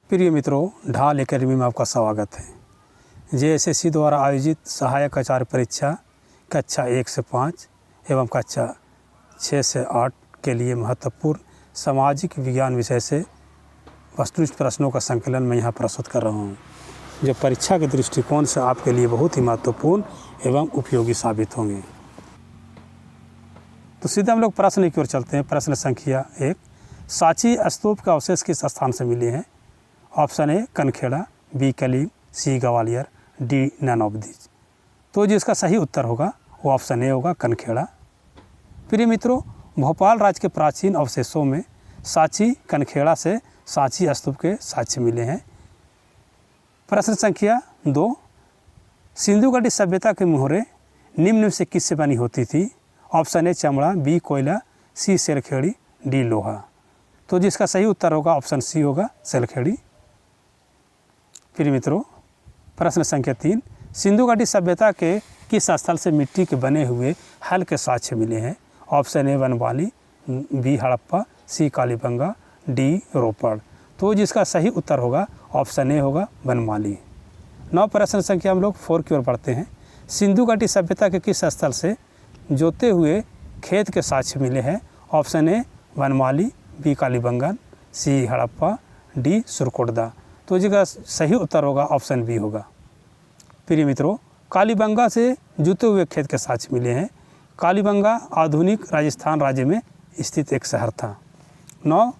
प्रिय मित्रों, ढाल एकेडमी में आपका स्वागत है। जेएसएससी द्वारा आयोजित सहायक आचार्य परीक्षा कक्षा 1 से 5 एवं कक्षा 6 से 8 के लिए महत्वपूर्ण सामाजिक विज्ञान विषय से वस्तुनिष्ठ प्रश्नों का संकलन मैं यहाँ प्रस्तुत कर रहा हूँ, जो परीक्षा के दृष्टिकोण से आपके लिए बहुत ही महत्वपूर्ण एवं उपयोगी साबित होंगे। तो सीधे हम लोग प्रश्न की ओर चलते हैं। प्रश्न संख्या 1, सांची स्तूप का अवशेष किस स्थान से मिले हैं? Option A Kankheda, B Kalim, C Gwalior, D none of these. तो जिसका सही उत्तर होगा वो ऑप्शन ए होगा कनखेड़ा। प्रिय मित्रों, भोपाल राज्य के प्राचीन अवशेषों में सांची कनखेड़ा से सांची स्तूप के साक्ष्य मिले हैं। प्रश्न संख्या 2, सिंधु घाटी सभ्यता के मोहरे निम्न में से किससे बनी होती थी? ऑप्शन ए चमड़ा, बी कोयला, सी सेलखेड़ी, डी लोहा। तो जिसका सही उत्तर होगा ऑप्शन सी होगा सेलखेड़ी। प्रिय मित्रों, प्रश्न संख्या 3, सिंधु घाटी सभ्यता के किस स्थल से मिट्टी के बने हुए हल के साक्ष्य मिले हैं? Option A Vanmali, B Harappa, C Kalibanga, D Ropar. तो जिसका सही उत्तर होगा ऑप्शन ए होगा वनमाली। 9 प्रश्न संख्या हम लोग 4 की ओर बढ़ते हैं। सिंधु घाटी सभ्यता के किस स्थल से जोते हुए खेत के साक्ष्य मिले हैं? Option A Vanmali, B Kalibangan, C Harappa, D Surkotada. तो जिसका सही उत्तर होगा ऑप्शन बी होगा। प्रिय मित्रों, कालीबंगा से जुते हुए खेत के साक्ष्य मिले हैं। कालीबंगा आधुनिक राजस्थान राज्य में स्थित एक शहर था। 9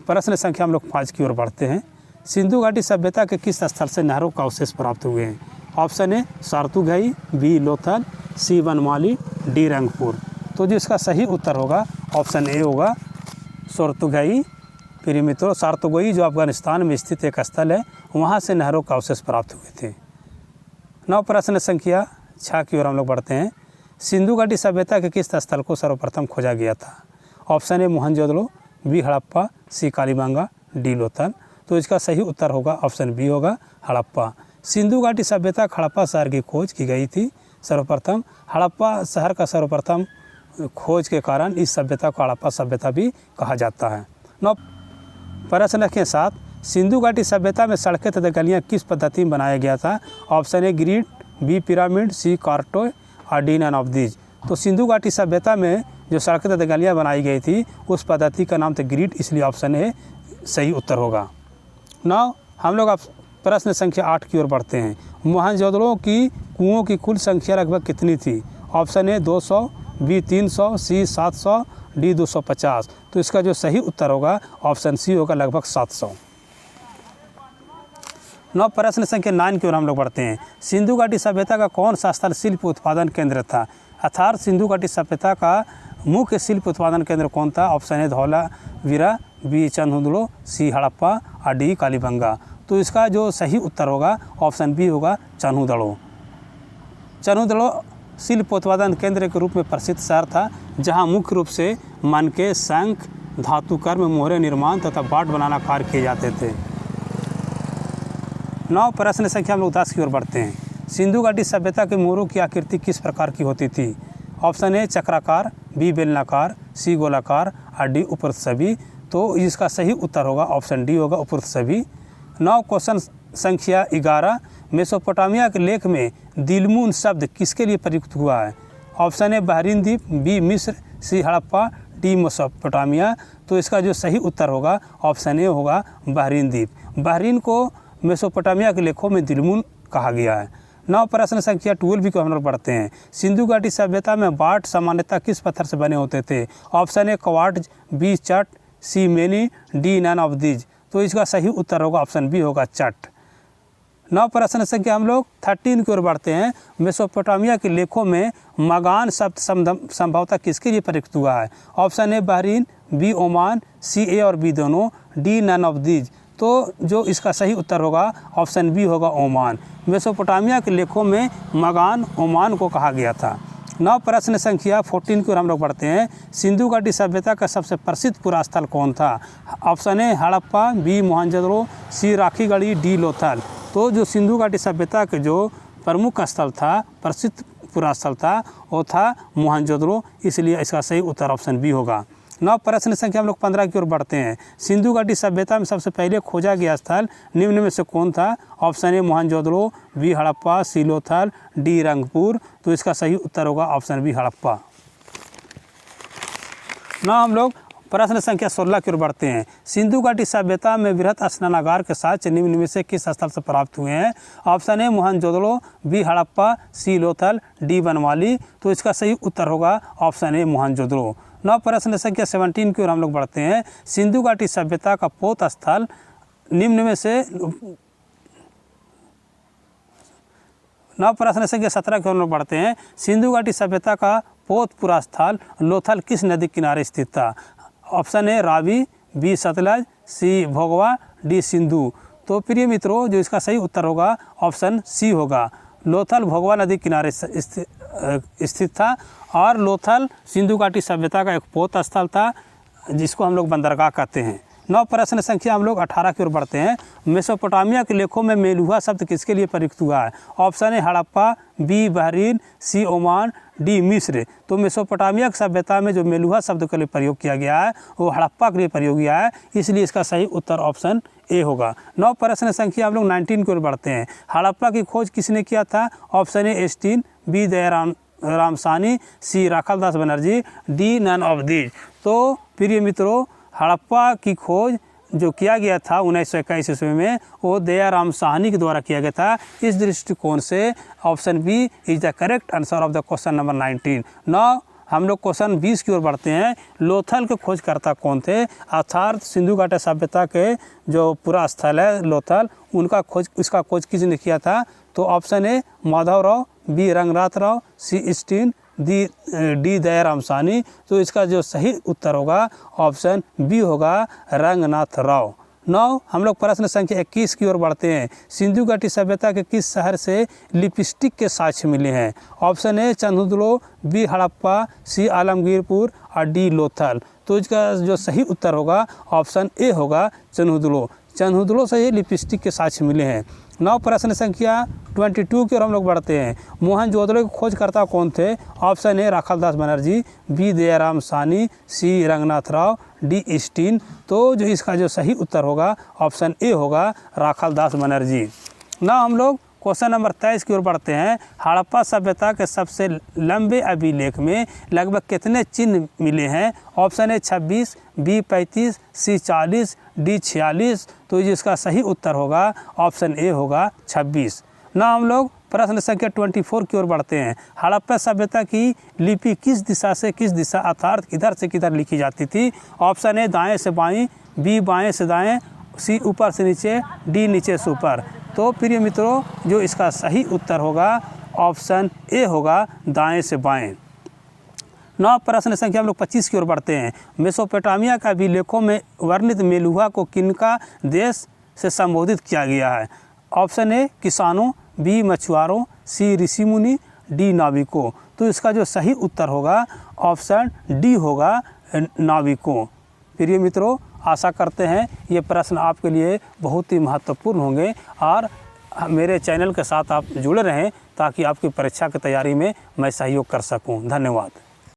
प्रश्न संख्या हम लोग 5 की ओर बढ़ते हैं। सिंधु घाटी सभ्यता के किस स्थल से नहरों का अवशेष प्राप्त हुए हैं? Option A Shortughai, B Lothal, C Vanmali, D Rangpur. तो जिसका सही उत्तर होगा ऑप्शन ए होगा सारतूघई। प्रिय मित्रों, सारतूघई जो अफगानिस्तान में स्थित एक स्थल है, वहाँ से नहरों का अवशेष प्राप्त हुए थे। 9 प्रश्न संख्या 6 की ओर हम लोग बढ़ते हैं। सिंधु घाटी सभ्यता के किस स्थल को सर्वप्रथम खोजा गया था? Option A Mohenjodaro, B Harappa, C Kalibanga, D Lothal. तो इसका सही उत्तर होगा ऑप्शन बी होगा हड़प्पा। सिंधु घाटी सभ्यता हड़प्पा शहर की खोज की गई थी सर्वप्रथम। हड़प्पा शहर का सर्वप्रथम खोज के कारण इस सभ्यता को हड़प्पा सभ्यता भी कहा जाता है। 9 प्रश्न के साथ, सिंधु घाटी सभ्यता में सड़कें तथा गलियाँ किस पद्धति में बनाया गया था? Option A grid, B pyramid, C कार्टो और डी नन ऑफ दीज। तो सिंधु घाटी सभ्यता में जो सड़कें तथा गलियाँ बनाई गई थी उस पद्धति का नाम था ग्रिड, इसलिए ऑप्शन ए सही उत्तर होगा। 9 हम लोग अब प्रश्न संख्या 8 की ओर बढ़ते हैं। मोहनजोदड़ो की कुओं की कुल संख्या लगभग कितनी थी? Option A 200, B 300, C 700, D 250। तो इसका जो सही उत्तर होगा ऑप्शन सी होगा लगभग 700। 9 प्रश्न संख्या 9 की ओर हम लोग बढ़ते हैं। सिंधु घाटी सभ्यता का कौन सा स्थल शिल्प उत्पादन केंद्र था? अर्थात सिंधु घाटी सभ्यता का मुख्य शिल्प उत्पादन केंद्र कौन था? ऑप्शन ए धौलावीरा, बी चंदुदड़ो, सी हड़प्पा और डी कालीबंगा। तो इसका जो सही उत्तर होगा ऑप्शन बी होगा चन्हुदड़ो। चन्हुदड़ो शिल्प उत्पादन केंद्र के रूप में प्रसिद्ध शहर था, जहां मुख्य रूप से मनके, शंख, धातुकर्म, मोहरे निर्माण तथा बाट बनाना कार्य किए जाते थे। 9 प्रश्न संख्या हम लोग 10 की ओर बढ़ते हैं। सिंधु घाटी सभ्यता के मोहरों की आकृति किस प्रकार की होती थी? ऑप्शन ए चक्राकार, बी बेलनाकार, सी गोलाकार और डी उपरोक्त सभी। तो इसका सही उत्तर होगा ऑप्शन डी होगा उपरोक्त सभी। 9 क्वेश्चन संख्या 11, मेसोपोटामिया के लेख में दिलमुन शब्द किसके लिए प्रयुक्त हुआ है? ऑप्शन ए बहरीन द्वीप, बी मिस्र, सी हड़प्पा, डी मेसोपोटामिया। तो इसका जो सही उत्तर होगा ऑप्शन ए होगा बहरीन द्वीप। बहरीन को मेसोपोटामिया के लेखों में दिलमुन कहा गया है। 9 प्रश्न संख्या 12 को हम लोग पढ़ते हैं। सिंधु घाटी सभ्यता में बाट सामान्यतः किस पत्थर से बने होते थे? Option A quartz, B chert, C many, D none of these. तो इसका सही उत्तर होगा ऑप्शन बी होगा चट। 9 प्रश्न संख्या हम लोग 13 की ओर बढ़ते हैं। मेसोपोटामिया के लेखों में मगान शब्द संभवतः किसके लिए प्रयुक्त हुआ है? Option A Bahrain, B Oman, C A और बी दोनों, डी नन ऑफ दीज। तो जो इसका सही उत्तर होगा ऑप्शन बी होगा ओमान। मेसोपोटामिया के लेखों में मगान ओमान को कहा गया था। 9 प्रश्न संख्या 14 की ओर हम लोग बढ़ते हैं। सिंधु घाटी सभ्यता का सबसे प्रसिद्ध पुरास्थल कौन था? Option A Harappa, B Mohenjodaro, C Rakhigarhi, D Lothal. तो जो सिंधु घाटी सभ्यता के जो प्रमुख स्थल था, प्रसिद्ध पुरास्थल था, वो था मोहनजोदड़ो, इसलिए इसका सही उत्तर ऑप्शन बी होगा। 9 प्रश्न संख्या हम लोग 15 की ओर बढ़ते हैं। सिंधु घाटी सभ्यता में सबसे पहले खोजा गया स्थल निम्न में से कौन था? Option A Mohenjodaro, B Harappa, C Lothal, D Rangpur. तो इसका सही उत्तर होगा ऑप्शन बी हड़प्पा। ना हम लोग प्रश्न संख्या 16 की ओर बढ़ते हैं। सिंधु घाटी सभ्यता में वृहत स्नानागार के साक्ष्य निम्न में से किस स्थल से प्राप्त हुए हैं? Option A Mohenjodaro, B Harappa, C Lothal, D Banawali. तो इसका सही उत्तर होगा ऑप्शन ए मोहनजोदड़ो। 9 प्रश्न संख्या 17 की ओर हम लोग बढ़ते हैं। सिंधु घाटी सभ्यता का पोत स्थल निम्न में से 9 प्रश्न संख्या 17 की ओर हम लोग बढ़ते हैं। सिंधु घाटी सभ्यता का पोतपुरा स्थल लोथल किस नदी किनारे स्थित था? Option A Ravi, B Sutlej, C Bhogava, D Sindhu. तो प्रिय मित्रों, जो इसका सही उत्तर होगा ऑप्शन सी होगा। लोथल भोगवा नदी किनारे स्थित था और लोथल सिंधु घाटी सभ्यता का एक पोत स्थल था जिसको हम लोग बंदरगाह कहते हैं। 9 प्रश्न संख्या हम लोग 18 की ओर बढ़ते हैं। मेसोपोटामिया के लेखों में मेलुहा शब्द किसके लिए प्रयुक्त हुआ है? Option A Harappa, B Bahrain, C Oman, D मिस्र। तो मेसोपोटामिया की सभ्यता में जो मेलुहा शब्द के लिए प्रयोग किया गया है वो हड़प्पा के लिए प्रयोग किया है, इसलिए इसका सही उत्तर ऑप्शन ए होगा। 9 प्रश्न संख्या हम लोग 19 की ओर बढ़ते हैं। हड़प्पा की खोज किसने किया था? Option A Stein, B Dayaram Sahni, C Rakhaldas Banerjee, D none of these. तो प्रिय मित्रों, हड़प्पा की खोज जो किया गया था 1921 ईस्वी में वो दयाराम साहनी के द्वारा किया गया था। इस दृष्टिकोण से option B is the correct answer of the question number 19। Now हम लोग क्वेश्चन 20 की ओर बढ़ते हैं। लोथल के खोजकर्ता कौन थे? अर्थात सिंधु घाटी सभ्यता के जो पूरा स्थल है लोथल, इसका खोज किसने किया था? तो option A Madhav Rao, B Ranganath Rao, C Stein, D Dayaram Sahni. तो इसका जो सही उत्तर होगा ऑप्शन बी होगा रंगनाथ राव। 9 हम लोग प्रश्न संख्या 21 की ओर बढ़ते हैं। सिंधु घाटी सभ्यता के किस शहर से लिपस्टिक के साक्ष्य मिले हैं? ऑप्शन ए चंदुदड़ो, बी हड़प्पा, सी आलमगीरपुर और डी लोथल। तो इसका जो सही उत्तर होगा ऑप्शन ए होगा चंदुदड़ो। चंदुदड़ो से ये लिपस्टिक के साक्ष्य मिले हैं। 9 प्रश्न संख्या 22 की ओर हम लोग बढ़ते हैं। मोहनजोदड़ो के खोजकर्ता कौन थे? Option A Rakhaldas Banerjee, B Dayaram Sahni, C Ranganath Rao, D Stein. तो जो इसका जो सही उत्तर होगा ऑप्शन ए होगा राखालदास बनर्जी। ना हम लोग क्वेश्चन नंबर 23 की ओर बढ़ते हैं। हड़प्पा सभ्यता के सबसे लंबे अभिलेख में लगभग कितने चिन्ह मिले हैं? Option A 26, B 35, C 40, D 46। तो जिसका सही उत्तर होगा ऑप्शन ए होगा 26। ना हम लोग प्रश्न संख्या 24 की ओर बढ़ते हैं। हड़प्पा सभ्यता की लिपि किस दिशा से किस दिशा अर्थात किधर से किधर लिखी जाती थी? ऑप्शन ए दाएँ से बाएँ, बी बाएँ से दाएँ, सी ऊपर से नीचे, डी नीचे से ऊपर। तो प्रिय मित्रों, जो इसका सही उत्तर होगा ऑप्शन ए होगा दाएं से बाएं। 9 प्रश्न संख्या हम लोग 25 की ओर बढ़ते हैं। मेसोपोटामिया का अभिलेखों में वर्णित मेलुहा को किनका देश से संबोधित किया गया है? ऑप्शन ए किसानों, बी मछुआरों, सी ऋषि मुनि, डी नाविकों। तो इसका जो सही उत्तर होगा ऑप्शन डी होगा नाविकों। प्रिय मित्रों, आशा करते हैं ये प्रश्न आपके लिए बहुत ही महत्वपूर्ण होंगे और मेरे चैनल के साथ आप जुड़े रहें ताकि आपकी परीक्षा की तैयारी में मैं सहयोग कर सकूं। धन्यवाद।